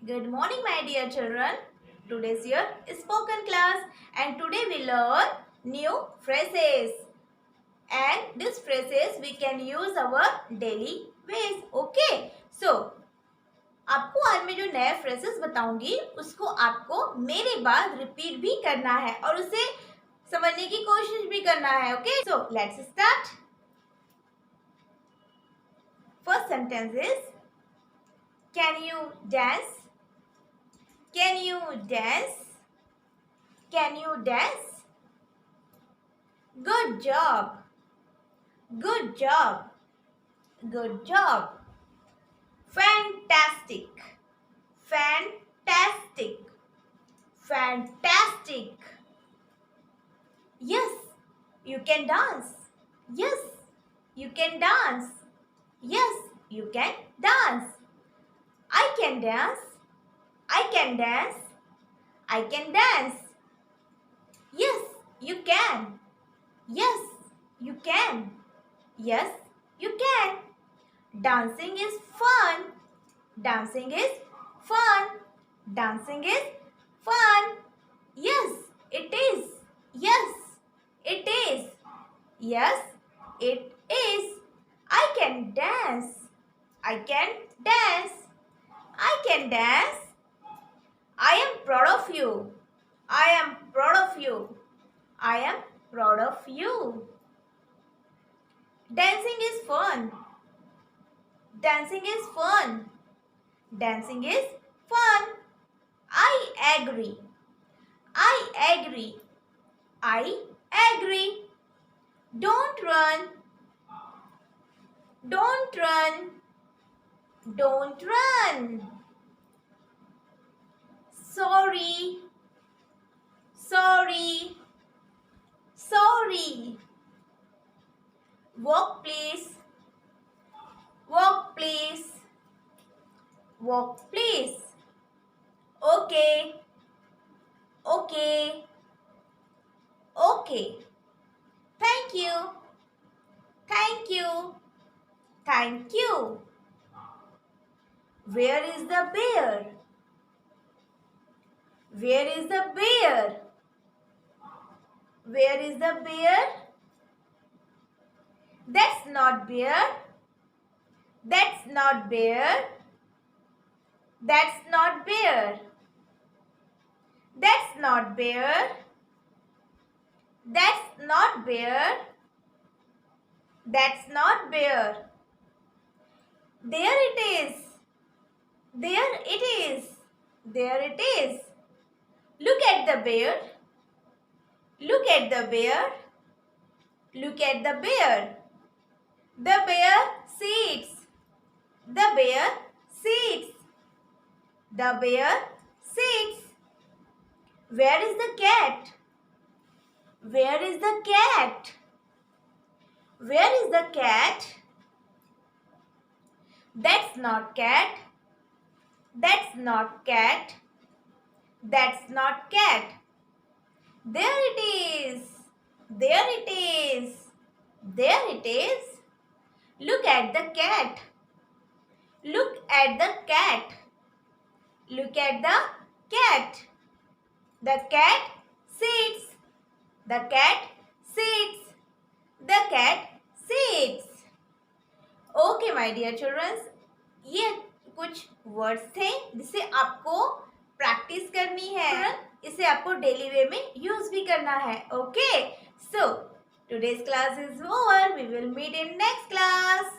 Good morning, my dear children. Today's your spoken class, and today we learn new phrases. And these phrases we can use our daily ways. Okay? So, आपको आज मैं जो नए phrases बताऊंगी उसको आपको मेरे बाद रिपीट भी करना है और उसे समझने की कोशिश भी करना है. Okay? So, let's start. First sentence is, can you dance? Can you dance? Can you dance? Good job. Good job. Good job. Fantastic. Fantastic. Fantastic. Yes, you can dance. Yes, you can dance. Yes, you can dance. I can dance. I can dance. I can dance. Yes, you can. Yes, you can. Yes, you can. Dancing is fun. Dancing is fun. Dancing is fun. Yes, it is. Yes, it is. Yes, it is. I can dance. I can dance. I can dance. I am proud of you. I am proud of you. I am proud of you. Dancing is fun. Dancing is fun. Dancing is fun. I agree. I agree. I agree. Don't run. Don't run. Don't run. Sorry. Sorry. Sorry. Workplace. Workplace. Workplace. Okay. Okay. Okay. Thank you. Thank you. Thank you. Where is the bear? Where is the bear? Where is the bear? That's not bear. That's not bear. That's not bear. That's not bear. That's not bear. That's not bear. There it is. There it is. There it is. Look at the bear. Look at the bear. Look at the bear. The bear sits. The bear sits. The bear sits. Where is the cat? Where is the cat? Where is the cat? That's not cat. That's not cat. That's not cat. There it is. There it is. There it is. Look at the cat. Look at the cat. Look at the cat. The cat sits. The cat sits. The cat sits. Okay, my dear children, ये कुछ words थे जिसे आपको practice करनी है. इसे आपको daily वे में यूज भी करना है. Okay, so today's class is over. We will meet in next class.